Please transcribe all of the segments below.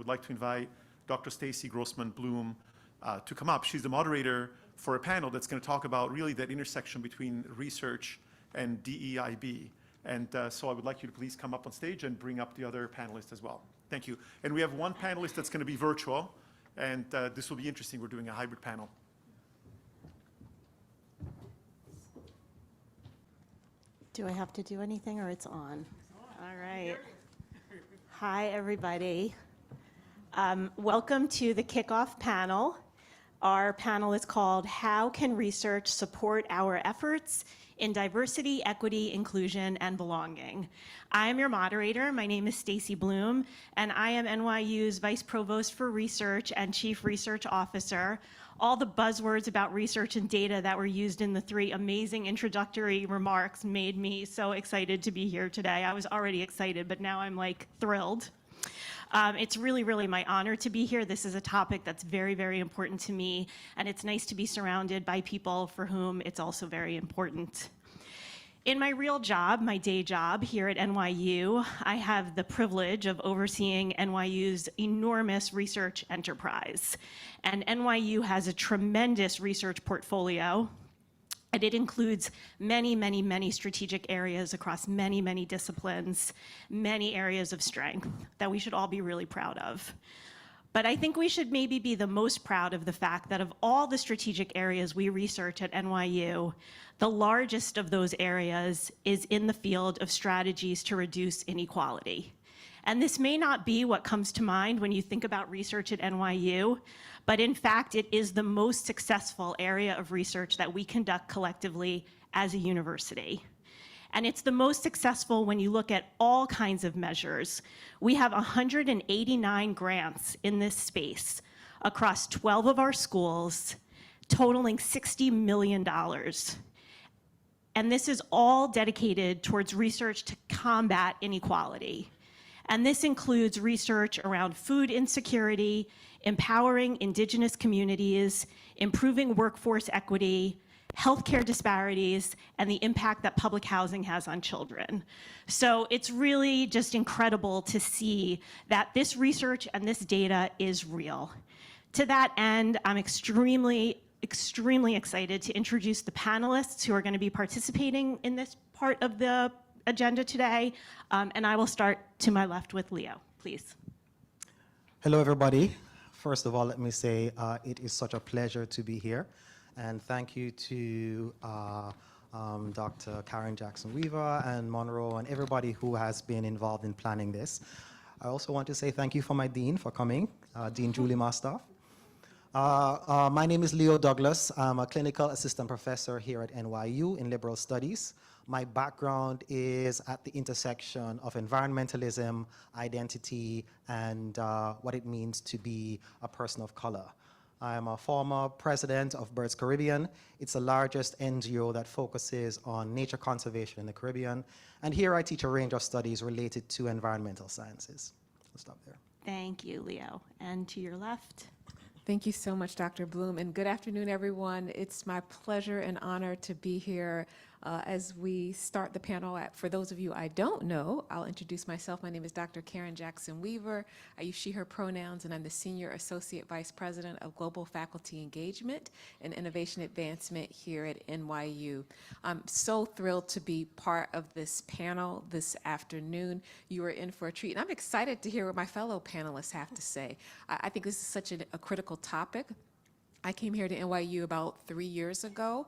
would like to invite Dr. Stacie Grossman Bloom to come up. She's the moderator for a panel that's going to talk about really that intersection between research and DEIB. And so I would like you to please come up on stage and bring up the other panelists as well. Thank you. And we have one panelist that's going to be virtual, and this will be interesting. We're doing a hybrid panel. Do I have to do anything, or it's on? All right. Hi, everybody. Welcome to the kickoff panel. Our panel is called How Can Research Support Our Efforts in Diversity, Equity, Inclusion, and Belonging? I am your moderator. My name is Stacie Bloom, and I am NYU's Vice Provost for Research and Chief Research Officer. All the buzzwords about research and data that were used in the three amazing introductory remarks made me so excited to be here today. I was already excited, but now I'm like thrilled. It's really, really my honor to be here. This is a topic that's very, very important to me, and it's nice to be surrounded by people for whom it's also very important. In my real job, my day job here at NYU, I have the privilege of overseeing NYU's enormous research enterprise. And NYU has a tremendous research portfolio, and it includes many, many, many strategic areas across many, many disciplines, many areas of strength that we should all be really proud of. But I think we should maybe be the most proud of the fact that of all the strategic areas we research at NYU, the largest of those areas is in the field of strategies to reduce inequality. And this may not be what comes to mind when you think about research at NYU, but in fact, it is the most successful area of research that we conduct collectively as a university. And it's the most successful when you look at all kinds of measures. We have 189 grants in this space across 12 of our schools, totaling $60 million. And this is all dedicated towards research to combat inequality. And this includes research around food insecurity, empowering indigenous communities, improving workforce equity, healthcare disparities, and the impact that public housing has on children. So it's really just incredible to see that this research and this data is real. To that end, I'm extremely excited to introduce the panelists who are going to be participating in this part of the agenda today. And I will start to my left with Leo, please. Hello, everybody. First of all, let me say it is such a pleasure to be here. And thank you to Dr. Karen Jackson-Weaver and Monroe and everybody who has been involved in planning this. I also want to say thank you for my dean for coming, Dean Julie Mastoff. My name is Leo Douglas. I'm a clinical assistant professor here at NYU in liberal studies. My background is at the intersection of environmentalism, identity, and what it means to be a person of color. I am a former president of Birds Caribbean. It's the largest NGO that focuses on nature conservation in the Caribbean. And here I teach a range of studies related to environmental sciences. I'll stop there. Thank you, Leo. And to your left. Thank you so much, Dr. Bloom, and good afternoon, everyone. It's my pleasure and honor to be here as we start the panel. For those of you I don't know, I'll introduce myself. My name is Dr. Karen Jackson-Weaver. I use she, her pronouns, and I'm the Senior Associate Vice President of Global Faculty Engagement and Innovation Advancement here at NYU. I'm so thrilled to be part of this panel this afternoon. You are in for a treat, and I'm excited to hear what my fellow panelists have to say. I think this is such a critical topic. I came here to NYU about 3 years ago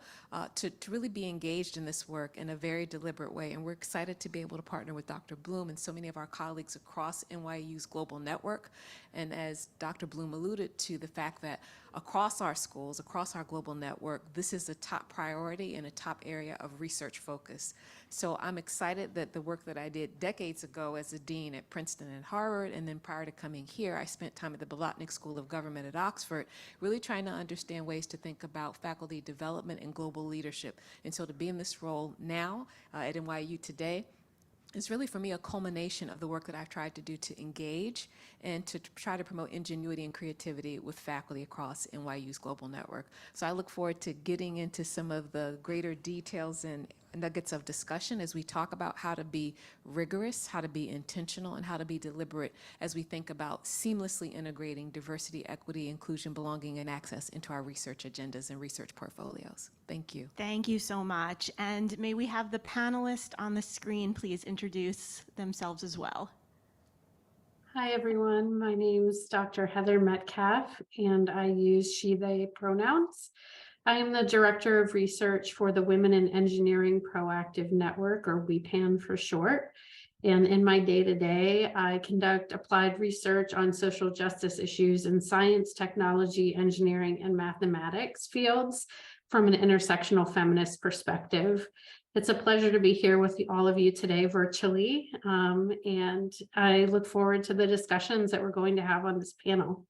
to really be engaged in this work in a very deliberate way, and we're excited to be able to partner with Dr. Bloom and so many of our colleagues across NYU's global network. And as Dr. Bloom alluded to, the fact that across our schools, across our global network, this is a top priority and a top area of research focus. So I'm excited that the work that I did decades ago as a dean at Princeton and Harvard, and then prior to coming here, I spent time at the Bolotnick School of Government at Oxford, really trying to understand ways to think about faculty development and global leadership. And so to be in this role now at NYU today, it's really, for me, a culmination of the work that I've tried to do to engage and to try to promote ingenuity and creativity with faculty across NYU's global network. So I look forward to getting into some of the greater details and nuggets of discussion as we talk about how to be rigorous, how to be intentional, and how to be deliberate as we think about seamlessly integrating diversity, equity, inclusion, belonging, and access into our research agendas and research portfolios. Thank you. Thank you so much. And may we have the panelists on the screen please introduce themselves as well. Hi, everyone. My name is Dr. Heather Metcalf, and I use she, they pronouns. I am the Director of Research for the Women in Engineering Proactive Network, or WEPAN for short. And in my day-to-day, I conduct applied research on social justice issues in science, technology, engineering, and mathematics fields from an intersectional feminist perspective. It's a pleasure to be here with all of you today virtually, and I look forward to the discussions that we're going to have on this panel.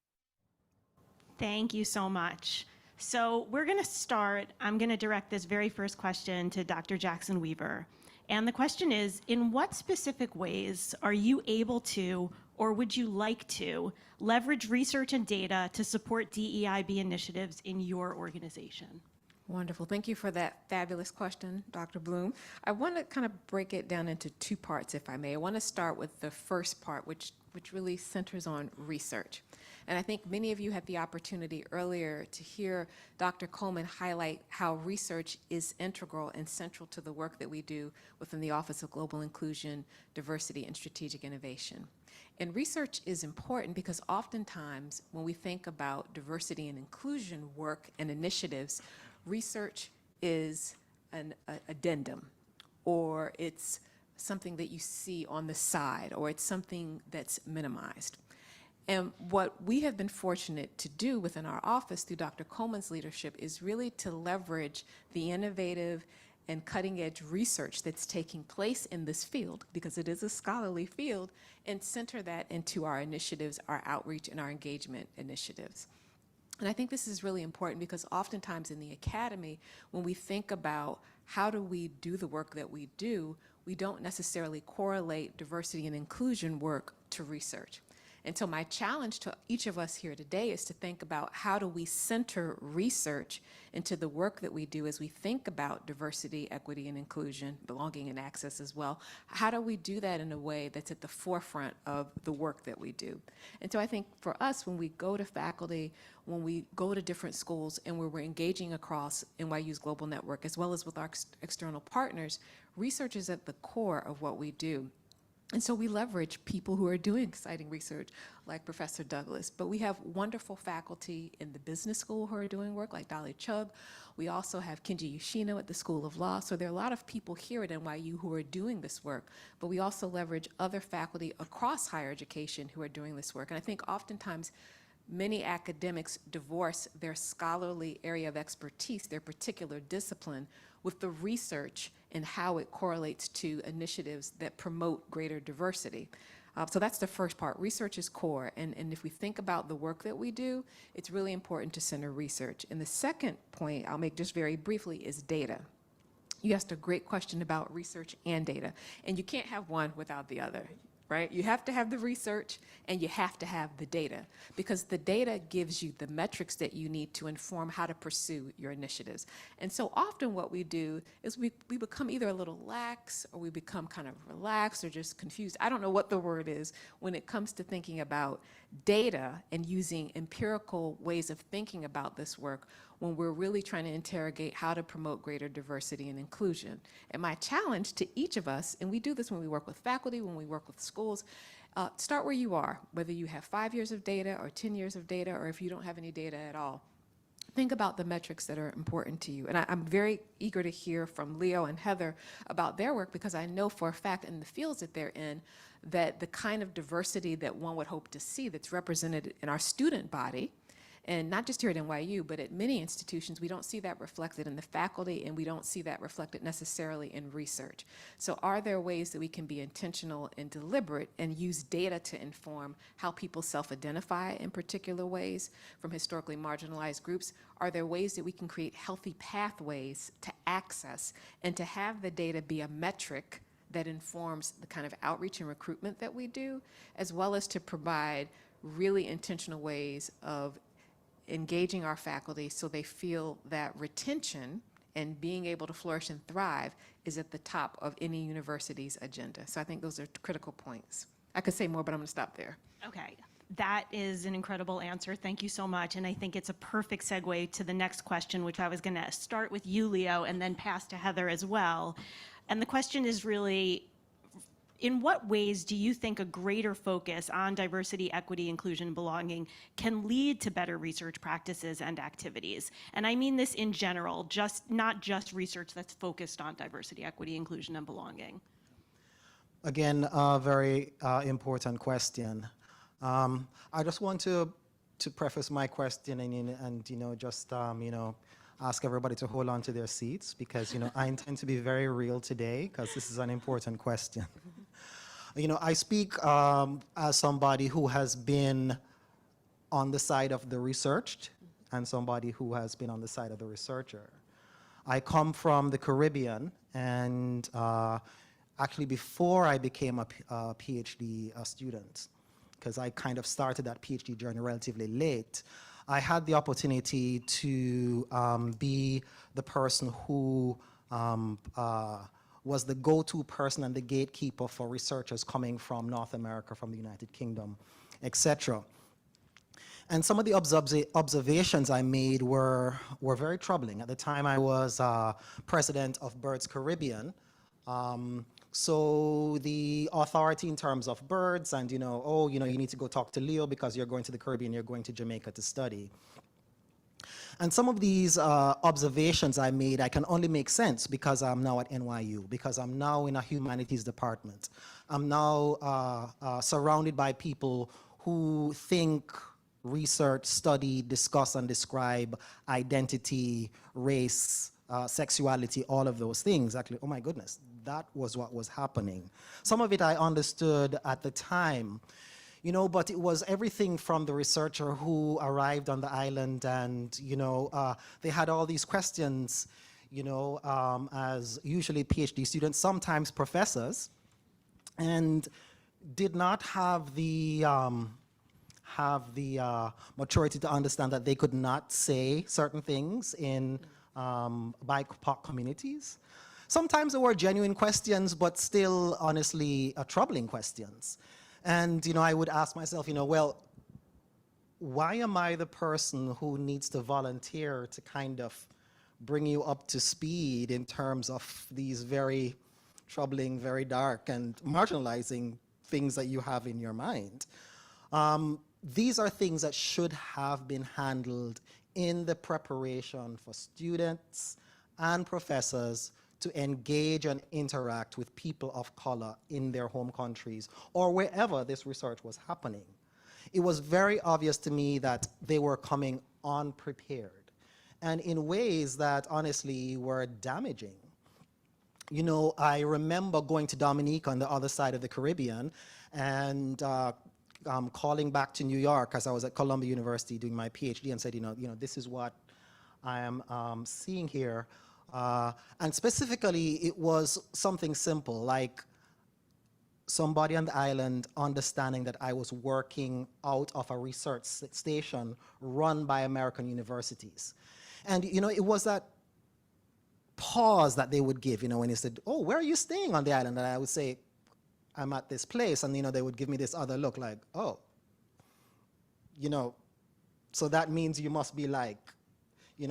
Thank you so much. So we're going to start. I'm going to direct this very first question to Dr. Jackson Weaver. And the question is, in what specific ways are you able to, or would you like to, leverage research and data to support DEIB initiatives in your organization? Wonderful. Thank you for that fabulous question, Dr. Bloom. I want to kind of break it down into two parts, if I may. I want to start with the first part, which really centers on research. And I think many of you had the opportunity earlier to hear Dr. Coleman highlight how research is integral and central to the work that we do within the Office of Global Inclusion, Diversity, and Strategic Innovation. And research is important because oftentimes when we think about diversity and inclusion work and initiatives, research is an addendum, or it's something that you see on the side, or it's something that's minimized. And what we have been fortunate to do within our office through Dr. Coleman's leadership is really to leverage the innovative and cutting-edge research that's taking place in this field, because it is a scholarly field, and center that into our initiatives, our outreach, and our engagement initiatives. And I think this is really important because oftentimes in the academy, when we think about how do we do the work that we do, we don't necessarily correlate diversity and inclusion work to research. And so my challenge to each of us here today is to think about how do we center research into the work that we do as we think about diversity, equity, and inclusion, belonging and access as well. How do we do that in a way that's at the forefront of the work that we do? And so I think for us, when we go to faculty, when we go to different schools and where we're engaging across NYU's global network, as well as with our external partners, research is at the core of what we do. And so we leverage people who are doing exciting research, like Professor Douglas. But we have wonderful faculty in the business school who are doing work, like Dolly Chugh. We also have Kenji Yoshino at the School of Law. So there are a lot of people here at NYU who are doing this work. But we also leverage other faculty across higher education who are doing this work. And I think oftentimes many academics divorce their scholarly area of expertise, their particular discipline, with the research and how it correlates to initiatives that promote greater diversity. So that's the first part. Research is core. And if we think about the work that we do, it's really important to center research. And the second point I'll make just very briefly is data. You asked a great question about research and data. And you can't have one without the other. Right? You have to have the research and you have to have the data, because the data gives you the metrics that you need to inform how to pursue your initiatives. And so often what we do is we become either a little lax, or we become kind of relaxed or just confused. I don't know what the word is when it comes to thinking about data and using empirical ways of thinking about this work, when we're really trying to interrogate how to promote greater diversity and inclusion. And my challenge to each of us, and we do this when we work with faculty, when we work with schools, start where you are, whether you have 5 years of data or 10 years of data, or if you don't have any data at all. Think about the metrics that are important to you. And I'm very eager to hear from Leo and Heather about their work, because I know for a fact in the fields that they're in, that the kind of diversity that one would hope to see that's represented in our student body, and not just here at NYU, but at many institutions, we don't see that reflected in the faculty, and we don't see that reflected necessarily in research. So are there ways that we can be intentional and deliberate and use data to inform how people self-identify in particular ways from historically marginalized groups? Are there ways that we can create healthy pathways to access and to have the data be a metric that informs the kind of outreach and recruitment that we do, as well as to provide really intentional ways of engaging our faculty so they feel that retention and being able to flourish and thrive is at the top of any university's agenda. So I think those are critical points. I could say more, but I'm going to stop there. Okay, that is an incredible answer. Thank you so much. And I think it's a perfect segue to the next question, which I was going to start with you, Leo, and then pass to Heather as well. And the question is really, in what ways do you think a greater focus on diversity, equity, inclusion, and belonging can lead to better research practices and activities? And I mean this in general, not just research that's focused on diversity, equity, inclusion, and belonging. Again, a very important question. I just want to preface my question and just ask everybody to hold on to their seats, because I intend to be very real today, because this is an important question. I speak as somebody who has been on the side of the researched and somebody who has been on the side of the researcher. I come from the Caribbean, and actually before I became a PhD student, because I kind of started that PhD journey relatively late, I had the opportunity to be the person who was the go-to person and the gatekeeper for researchers coming from North America, from the United Kingdom, etc. And some of the observations I made were very troubling. At the time, I was president of Birds Caribbean. So the authority in terms of birds and, you need to go talk to Leo because you're going to the Caribbean, you're going to Jamaica to study. And some of these observations I made, I can only make sense because I'm now at NYU, because I'm now in a humanities department. I'm now surrounded by people who think, research, study, discuss, and describe identity, race, sexuality, all of those things. Actually, oh my goodness, that was what was happening. Some of it I understood at the time, but it was everything from the researcher who arrived on the island and, they had all these questions, as usually PhD students, sometimes professors, and did not have the maturity to understand that they could not say certain things in BIPOC communities. Sometimes there were genuine questions, but still, honestly, troubling questions. And, I would ask myself, well, why am I the person who needs to volunteer to kind of bring you up to speed in terms of these very troubling, very dark, and marginalizing things that you have in your mind? These are things that should have been handled in the preparation for students and professors to engage and interact with people of color in their home countries or wherever this research was happening. It was very obvious to me that they were coming unprepared and in ways that honestly were damaging. I remember going to Dominica on the other side of the Caribbean and calling back to New York as I was at Columbia University doing my PhD and said, this is what I am seeing here. And specifically, it was something simple, like somebody on the island understanding that I was working out of a research station run by American universities. And, it was that pause that they would give, when they said, oh, where are you staying on the island? And I would say, I'm at this place. And, they would give me this other look like, oh, so that means you must be like,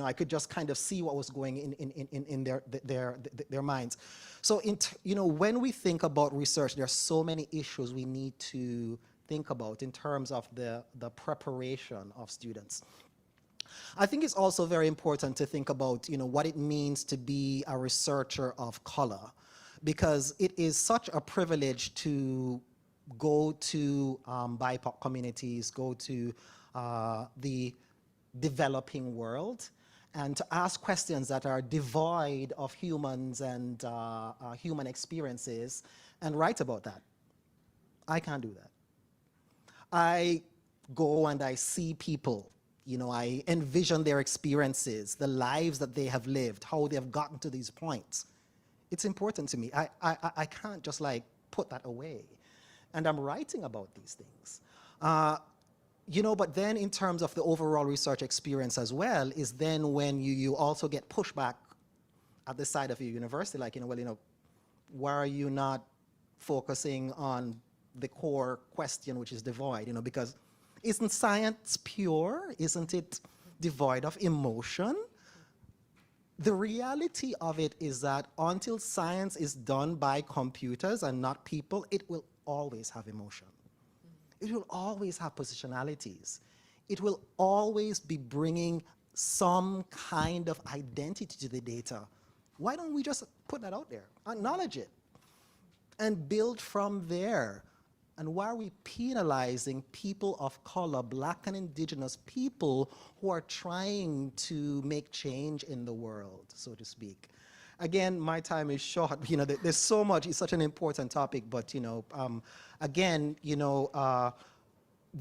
I could just kind of see what was going in their minds. So, when we think about research, there are so many issues we need to think about in terms of the preparation of students. I think it's also very important to think about, what it means to be a researcher of color, because it is such a privilege to go to BIPOC communities, go to the developing world, and to ask questions that are devoid of humans and human experiences and write about that. I can't do that. I go and I see people, I envision their experiences, the lives that they have lived, how they have gotten to these points. It's important to me. I can't just put that away. And I'm writing about these things. But then in terms of the overall research experience as well, is then when you also get pushback at the side of your university, like, why are you not focusing on the core question, which is the void, because isn't science pure? Isn't it devoid of emotion? The reality of it is that until science is done by computers and not people, it will always have emotion. It will always have positionalities. It will always be bringing some kind of identity to the data. Why don't we just put that out there, acknowledge it, and build from there? And why are we penalizing people of color, Black and Indigenous people who are trying to make change in the world, so to speak? Again, my time is short. There's so much. It's such an important topic. But again,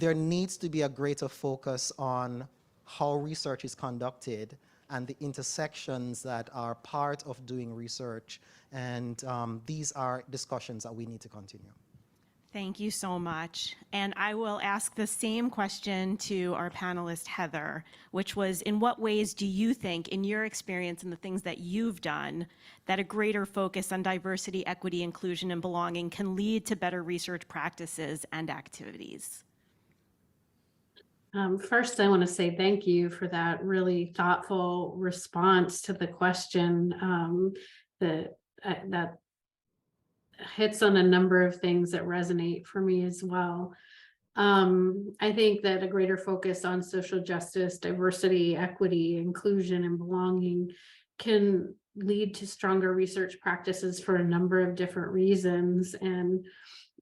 there needs to be a greater focus on how research is conducted and the intersections that are part of doing research. And these are discussions that we need to continue. Thank you so much. And I will ask the same question to our panelist, Heather, which was, in what ways do you think, in your experience and the things that you've done, that a greater focus on diversity, equity, inclusion, and belonging can lead to better research practices and activities? First, I want to say thank you for that really thoughtful response to the question that hits on a number of things that resonate for me as well. I think that a greater focus on social justice, diversity, equity, inclusion, and belonging can lead to stronger research practices for a number of different reasons. And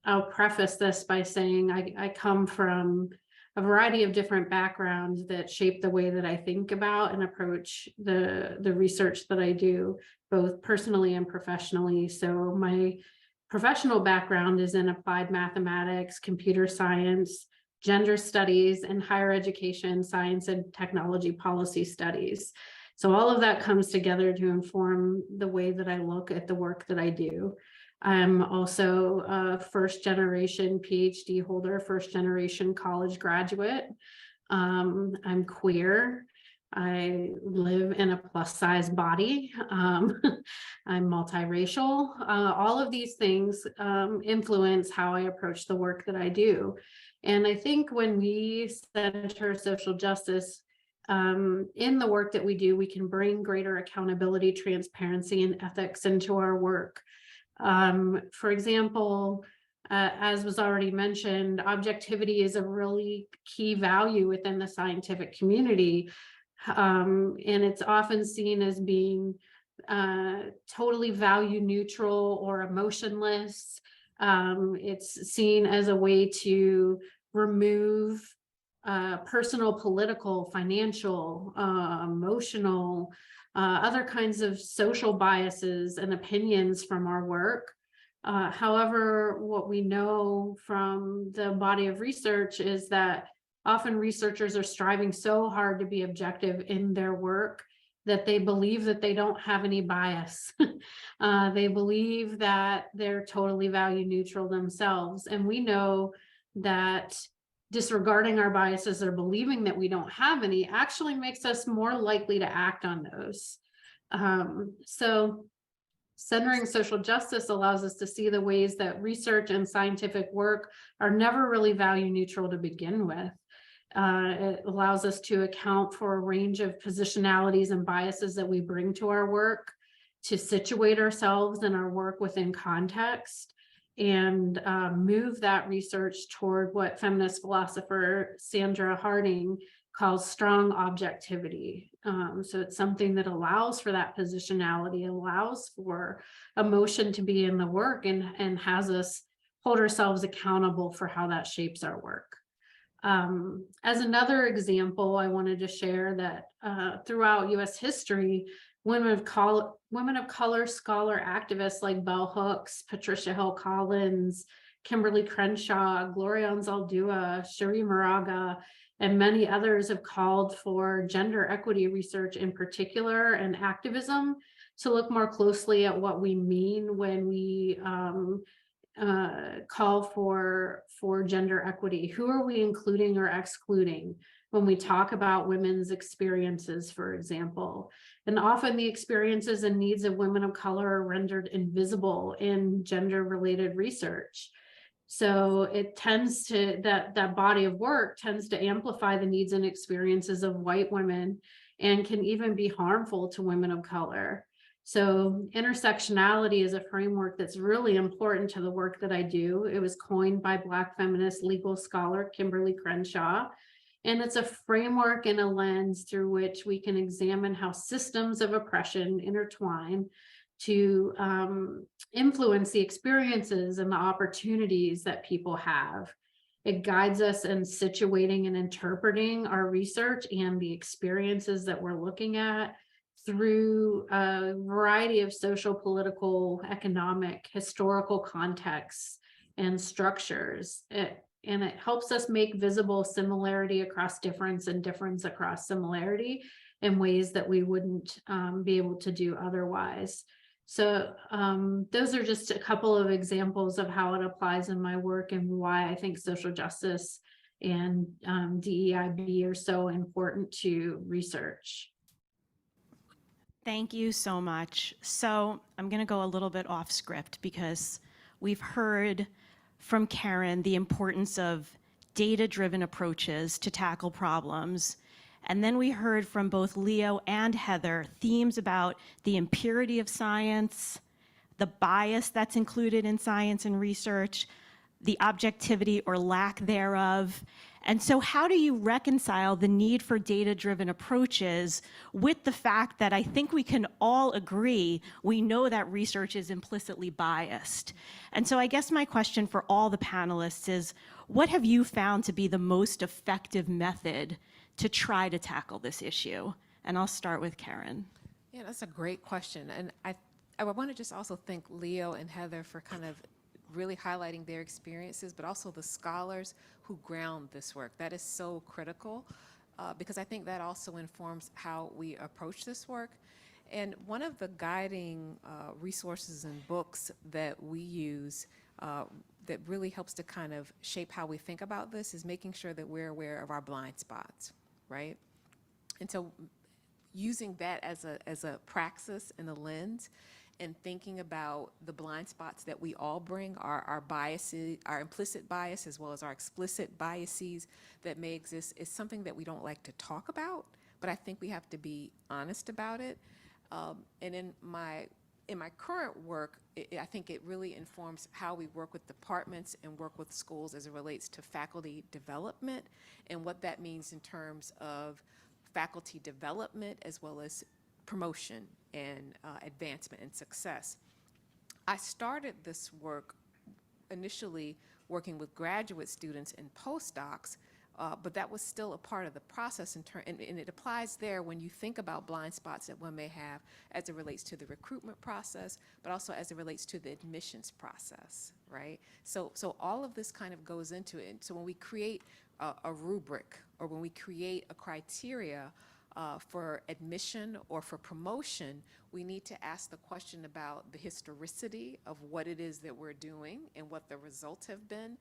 I'll preface this by saying I come from a variety of different backgrounds that shape the way that I think about and approach the research that I do, both personally and professionally. So my professional background is in applied mathematics, computer science, gender studies, and higher education, science and technology policy studies. So all of that comes together to inform the way that I look at the work that I do. I'm also a first-generation PhD holder, first-generation college graduate. I'm queer. I live in a plus-size body. I'm multiracial. All of these things influence how I approach the work that I do. And I think when we center social justice in the work that we do, we can bring greater accountability, transparency, and ethics into our work. For example, as was already mentioned, objectivity is a really key value within the scientific community. And it's often seen as being totally value neutral or emotionless. It's seen as a way to remove personal, political, financial, emotional, other kinds of social biases and opinions from our work. However, what we know from the body of research is that often researchers are striving so hard to be objective in their work that they believe that they don't have any bias. They believe that they're totally value neutral themselves. And we know that disregarding our biases or believing that we don't have any actually makes us more likely to act on those. So centering social justice allows us to see the ways that research and scientific work are never really value neutral to begin with. It allows us to account for a range of positionalities and biases that we bring to our work, to situate ourselves and our work within context, and move that research toward what feminist philosopher Sandra Harding calls strong objectivity. So it's something that allows for that positionality, allows for emotion to be in the work, and has us hold ourselves accountable for how that shapes our work. As another example, I wanted to share that throughout US history, women of color scholar activists like Bell Hooks, Patricia Hill Collins, Kimberly Crenshaw, Gloria Anzaldúa, Cherie Moraga, and many others have called for gender equity research in particular and activism to look more closely at what we mean when we call for gender equity. Who are we including or excluding? when we talk about women's experiences, for example. And often the experiences and needs of women of color are rendered invisible in gender-related research. So it tends to, that body of work tends to amplify the needs and experiences of white women and can even be harmful to women of color. So intersectionality is a framework that's really important to the work that I do. It was coined by Black feminist legal scholar Kimberly Crenshaw. And it's a framework and a lens through which we can examine how systems of oppression intertwine to influence the experiences and the opportunities that people have. It guides us in situating and interpreting our research and the experiences that we're looking at through a variety of social, political, economic, historical contexts and structures. And it helps us make visible similarity across difference and difference across similarity in ways that we wouldn't be able to do otherwise. So those are just a couple of examples of how it applies in my work and why I think social justice and DEIB are so important to research. Thank you so much. So I'm going to go a little bit off script because we've heard from Karen the importance of data-driven approaches to tackle problems. And then we heard from both Leo and Heather themes about the impurity of science, the bias that's included in science and research, the objectivity or lack thereof. And so how do you reconcile the need for data-driven approaches with the fact that I think we can all agree we know that research is implicitly biased? And so I guess my question for all the panelists is, what have you found to be the most effective method to try to tackle this issue? And I'll start with Karen. Yeah, that's a great question. And I want to just also thank Leo and Heather for kind of really highlighting their experiences, but also the scholars who ground this work. That is so critical because I think that also informs how we approach this work. And one of the guiding resources and books that we use that really helps to kind of shape how we think about this is making sure that we're aware of our blind spots, right? And so using that as a praxis and a lens and thinking about the blind spots that we all bring, our biases, our implicit bias as well as our explicit biases that may exist, is something that we don't like to talk about, but I think we have to be honest about it. And in my current work, I think it really informs how we work with departments and work with schools as it relates to faculty development and what that means in terms of faculty development as well as promotion and advancement and success. I started this work initially working with graduate students and postdocs, but that was still a part of the process and it applies there when you think about blind spots that one may have as it relates to the recruitment process, but also as it relates to the admissions process, right? So all of this kind of goes into it. So when we create a rubric or when we create a criteria for admission or for promotion, we need to ask the question about the historicity of what it is that we're doing and what the results have been.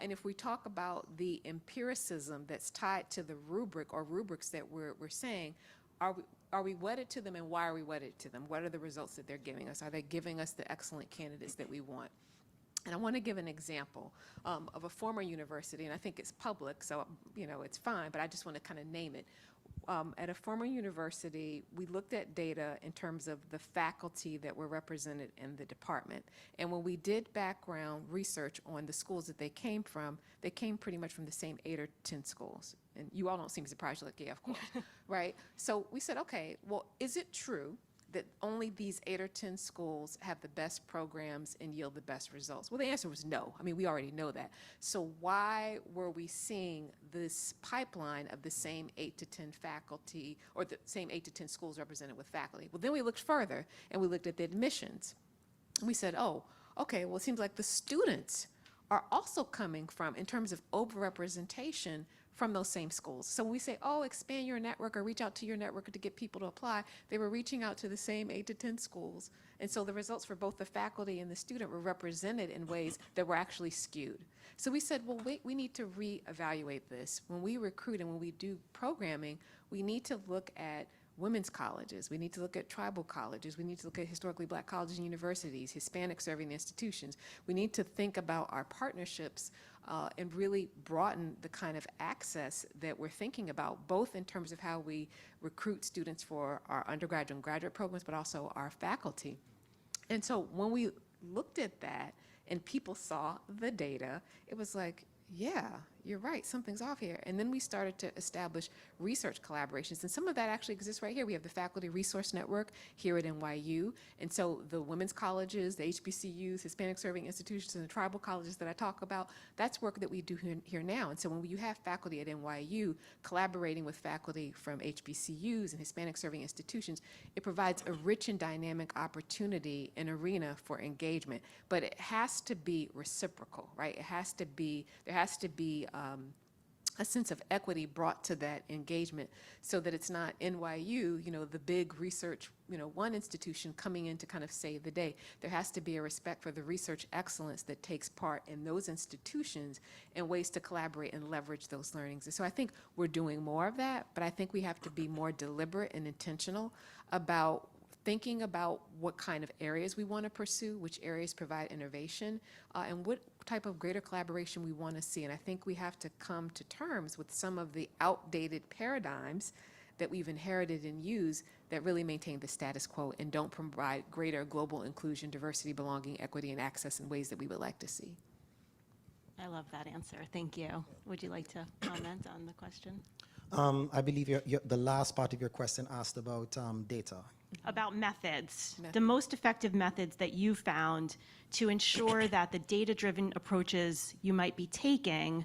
And if we talk about the empiricism that's tied to the rubric or rubrics that we're saying, are we wedded to them and why are we wedded to them? What are the results that they're giving us? Are they giving us the excellent candidates that we want? And I want to give an example of a former university, and I think it's public, so it's fine, but I just want to kind of name it. At a former university, we looked at data in terms of the faculty that were represented in the department. And when we did background research on the schools that they came from, they came pretty much from the same 8 or 10 schools. And you all don't seem surprised, like, yeah, of course, right? So we said, okay, well, is it true that only these 8 or 10 schools have the best programs and yield the best results? Well, the answer was no. I mean, we already know that. So why were we seeing this pipeline of the same 8 to 10 faculty or the same 8 to 10 schools represented with faculty? Well, then we looked further and we looked at the admissions. And we said, oh, okay, well, it seems like the students are also coming from, in terms of overrepresentation, from those same schools. So when we say, oh, expand your network or reach out to your network to get people to apply, they were reaching out to the same 8 to 10 schools. And so the results for both the faculty and the student were represented in ways that were actually skewed. So we said, well, wait, we need to reevaluate this. When we recruit and when we do programming, we need to look at women's colleges. We need to look at tribal colleges. We need to look at historically black colleges and universities, Hispanic serving institutions. We need to think about our partnerships and really broaden the kind of access that we're thinking about, both in terms of how we recruit students for our undergraduate and graduate programs, but also our faculty. And so when we looked at that and people saw the data, it was like, yeah, you're right, something's off here. And then we started to establish research collaborations. And some of that actually exists right here. We have the Faculty Resource Network here at NYU. And so the women's colleges, the HBCUs, Hispanic serving institutions, and the tribal colleges that I talk about, that's work that we do here now. And so when you have faculty at NYU collaborating with faculty from HBCUs and Hispanic serving institutions, it provides a rich and dynamic opportunity and arena for engagement. But it has to be reciprocal, right? There has to be a sense of equity brought to that engagement, so that it's not NYU, the big research, one institution coming in to kind of save the day. There has to be a respect for the research excellence that takes part in those institutions and ways to collaborate and leverage those learnings. And so I think we're doing more of that, but I think we have to be more deliberate and intentional about thinking about what kind of areas we want to pursue, which areas provide innovation, and what type of greater collaboration we want to see. And I think we have to come to terms with some of the outdated paradigms that we've inherited and used that really maintain the status quo and don't provide greater global inclusion, diversity, belonging, equity, and access in ways that we would like to see. I love that answer. Thank you. Would you like to comment on the question? I believe the last part of your question asked about data. About methods, the most effective methods that you found to ensure that the data-driven approaches you might be taking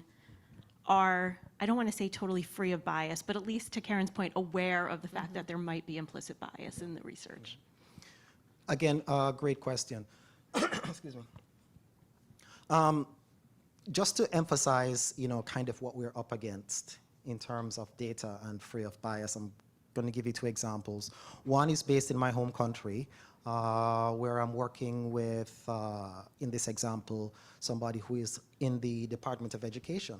are, I don't want to say totally free of bias, but at least, to Karen's point, aware of the fact that there might be implicit bias in the research. Again, great question. Excuse me. Just to emphasize, kind of what we're up against in terms of data and free of bias, I'm going to give you 2 examples. One is based in my home country, where I'm working with, in this example, somebody who is in the Department of Education.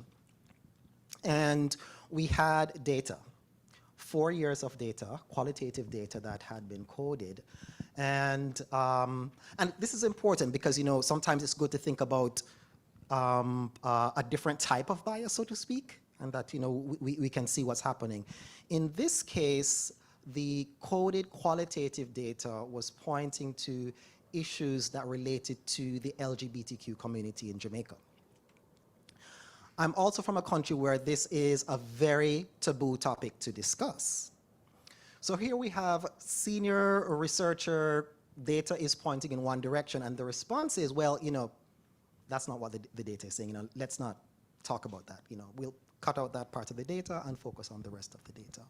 And we had data, 4 years of data, qualitative data that had been coded. And this is important because, sometimes it's good to think about a different type of bias, so to speak, and that, we can see what's happening. In this case, the coded qualitative data was pointing to issues that related to the LGBTQ community in Jamaica. I'm also from a country where this is a very taboo topic to discuss. So here we have senior researcher, data is pointing in one direction, and the response is, well, that's not what the data is saying. Let's not talk about that. We'll cut out that part of the data and focus on the rest of the data.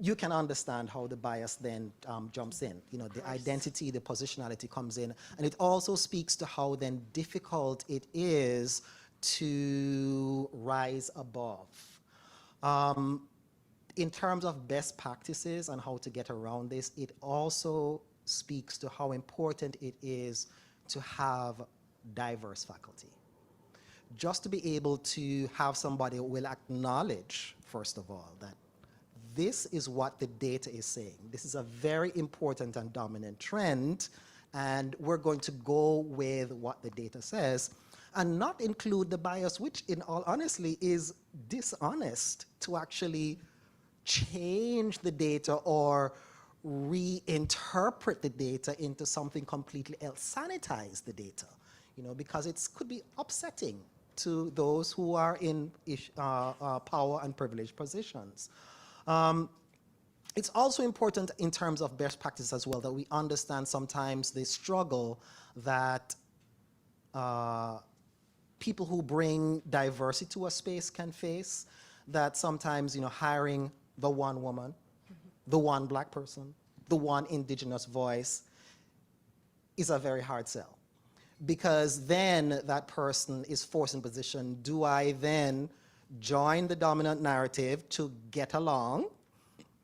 You can understand how the bias then jumps in. The identity, the positionality comes in, and it also speaks to how then difficult it is to rise above. In terms of best practices and how to get around this, it also speaks to how important it is to have diverse faculty. Just to be able to have somebody who will acknowledge, first of all, that this is what the data is saying. This is a very important and dominant trend, and we're going to go with what the data says and not include the bias, which in all honesty is dishonest, to actually change the data or reinterpret the data into something completely else, sanitize the data, because it could be upsetting to those who are in power and privileged positions. It's also important in terms of best practice as well that we understand sometimes the struggle that people who bring diversity to a space can face, that sometimes, hiring the one woman, the one black person, the one indigenous voice is a very hard sell. Because then that person is forced in position, do I then join the dominant narrative to get along,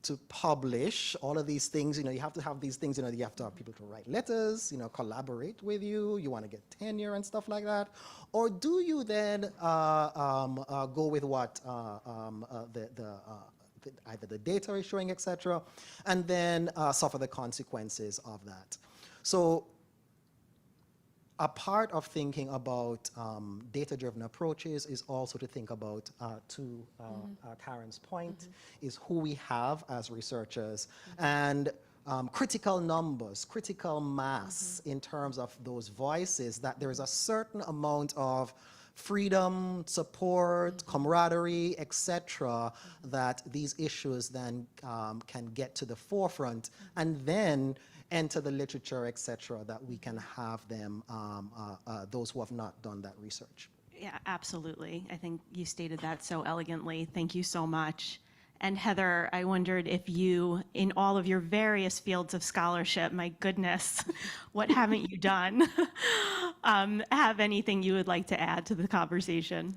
to publish, all of these things, you have to have these things, you have to have people to write letters, collaborate with you, you want to get tenure and stuff like that? Or do you then go with what either the data is showing, etc., and then suffer the consequences of that? So a part of thinking about data-driven approaches is also to think about, to Karen's point, is who we have as researchers, and critical numbers, critical mass in terms of those voices, that there is a certain amount of freedom, support, camaraderie, etc., that these issues then can get to the forefront, and then enter the literature, etc., that we can have them, those who have not done that research. Yeah, absolutely. I think you stated that so elegantly. Thank you so much. And Heather, I wondered if you, in all of your various fields of scholarship, my goodness, what haven't you done, have anything you would like to add to the conversation?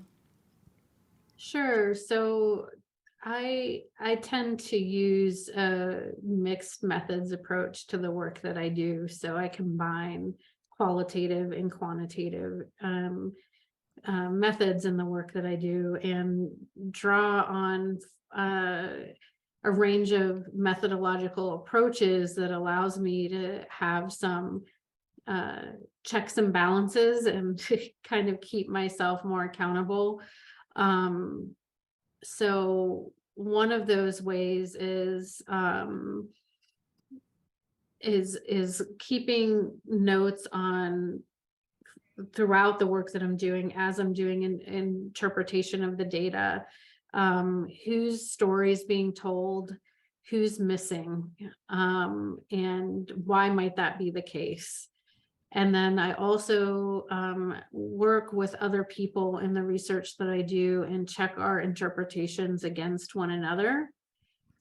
Sure. So I tend to use a mixed methods approach to the work that I do. So I combine qualitative and quantitative methods in the work that I do, and draw on a range of methodological approaches that allows me to have some checks and balances and to kind of keep myself more accountable. So one of those ways is keeping notes on throughout the work that I'm doing, as I'm doing an interpretation of the data, whose story is being told, who's missing, and why might that be the case. And then I also work with other people in the research that I do and check our interpretations against one another,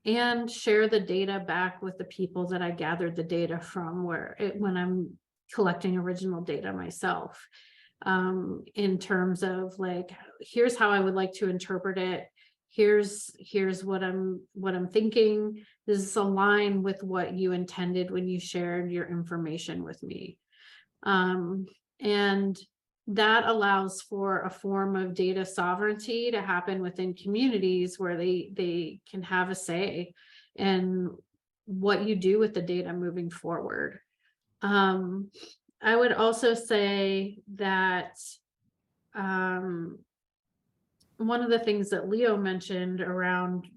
and share the data back with the people that I gathered the data from, when I'm collecting original data myself, in terms of like, here's how I would like to interpret it. Here's what I'm thinking. Does this align with what you intended when you shared your information with me? And that allows for a form of data sovereignty to happen within communities where they can have a say in what you do with the data moving forward. I would also say that one of the things that Leo mentioned around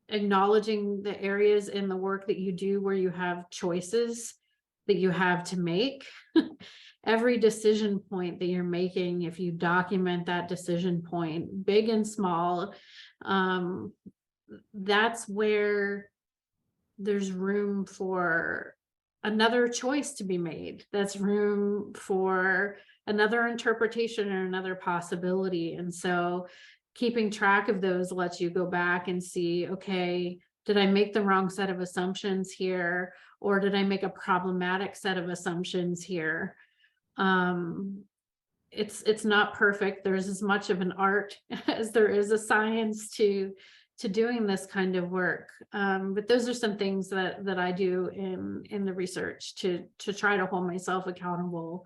acknowledging the areas in the work that you do where you have choices that you have to make. Every decision point that you're making, if you document that decision point, big and small, that's where there's room for another choice to be made. That's room for another interpretation or another possibility. And so keeping track of those lets you go back and see, okay, did I make the wrong set of assumptions here? Or did I make a problematic set of assumptions here? It's not perfect. There's as much of an art as there is a science to doing this kind of work. But those are some things that I do in the research to try to hold myself accountable.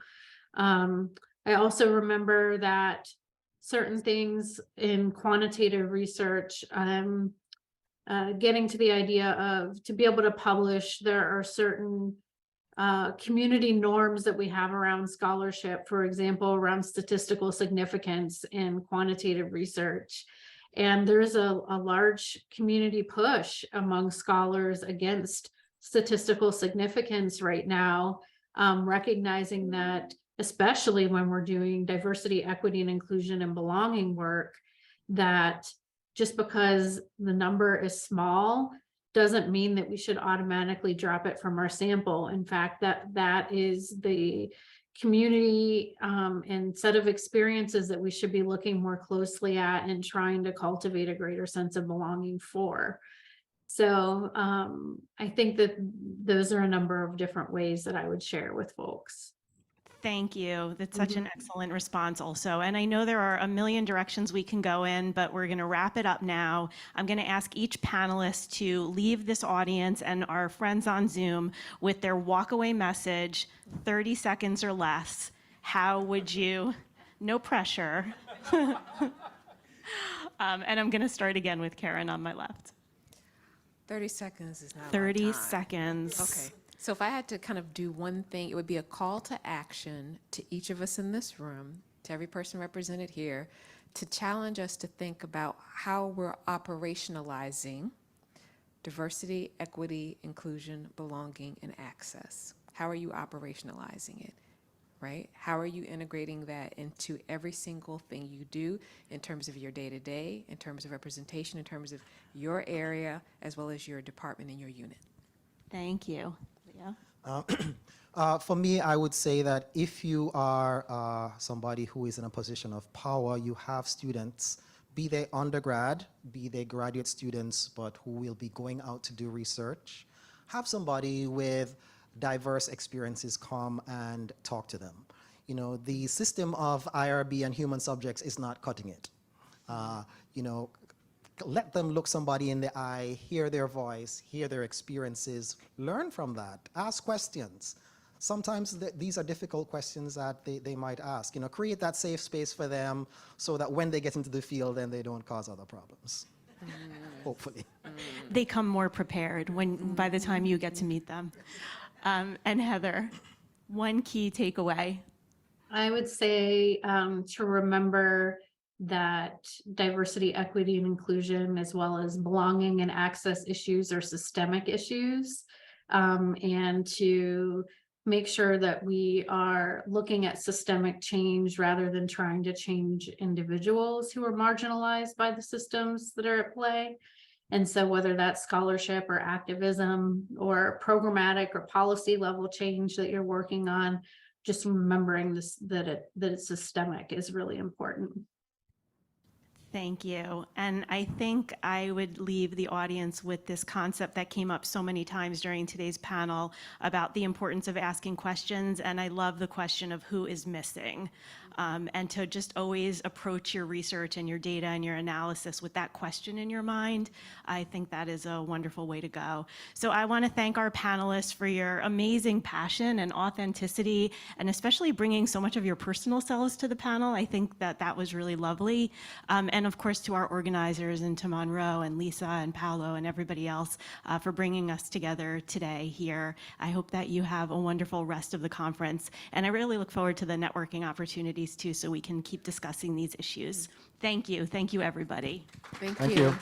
I also remember that certain things in quantitative research, getting to the idea of, to be able to publish, there are certain community norms that we have around scholarship, for example, around statistical significance in quantitative research. And there's a large community push among scholars against statistical significance right now, recognizing that, especially when we're doing diversity, equity, and inclusion and belonging work, that just because the number is small doesn't mean that we should automatically drop it from our sample. In fact, that is the community and set of experiences that we should be looking more closely at and trying to cultivate a greater sense of belonging for. So I think that those are a number of different ways that I would share with folks. Thank you. That's such an excellent response also. And I know there are a million directions we can go in, but we're going to wrap it up now. I'm going to ask each panelist to leave this audience and our friends on Zoom with their walkaway message, 30 seconds or less. How would you, no pressure. And I'm going to start again with Karen on my left. 30 seconds is not a lot of 30 time. seconds. Okay. So if I had to kind of do one thing, it would be a call to action to each of us in this room, to every person represented here, to challenge us to think about how we're operationalizing diversity, equity, inclusion, belonging, and access. How are you operationalizing it, right? How are you integrating that into every single thing you do in terms of your day-to-day, in terms of representation, in terms of your area, as well as your department and your unit? Thank you. Leah? For me, I would say that if you are somebody who is in a position of power, you have students, be they undergrad, be they graduate students, but who will be going out to do research, have somebody with diverse experiences come and talk to them. You know, the system of IRB and human subjects is not cutting it. You know, let them look somebody in the eye, hear their voice, hear their experiences, learn from that, ask questions. Sometimes these are difficult questions that they might ask. You know, create that safe space for them so that when they get into the field, then they don't cause other problems, hopefully. They come more prepared by the time you get to meet them. And Heather, one key takeaway. I would say to remember that diversity, equity, and inclusion, as well as belonging and access issues, are systemic issues, and to make sure that we are looking at systemic change rather than trying to change individuals who are marginalized by the systems that are at play. And so whether that's scholarship or activism or programmatic or policy level change that you're working on, just remembering this, that it's systemic is really important. Thank you. And I think I would leave the audience with this concept that came up so many times during today's panel about the importance of asking questions. And I love the question of who is missing. And to just always approach your research and your data and your analysis with that question in your mind. I think that is a wonderful way to go. So I want to thank our panelists for your amazing passion and authenticity, and especially bringing so much of your personal selves to the panel. I think that that was really lovely. And of course, to our organizers, and to Monroe and Lisa and Paolo and everybody else for bringing us together today here. I hope that you have a wonderful rest of the conference. And I really look forward to the networking opportunities too, so we can keep discussing these issues. Thank you. Thank you, everybody. Thank Thank you. you.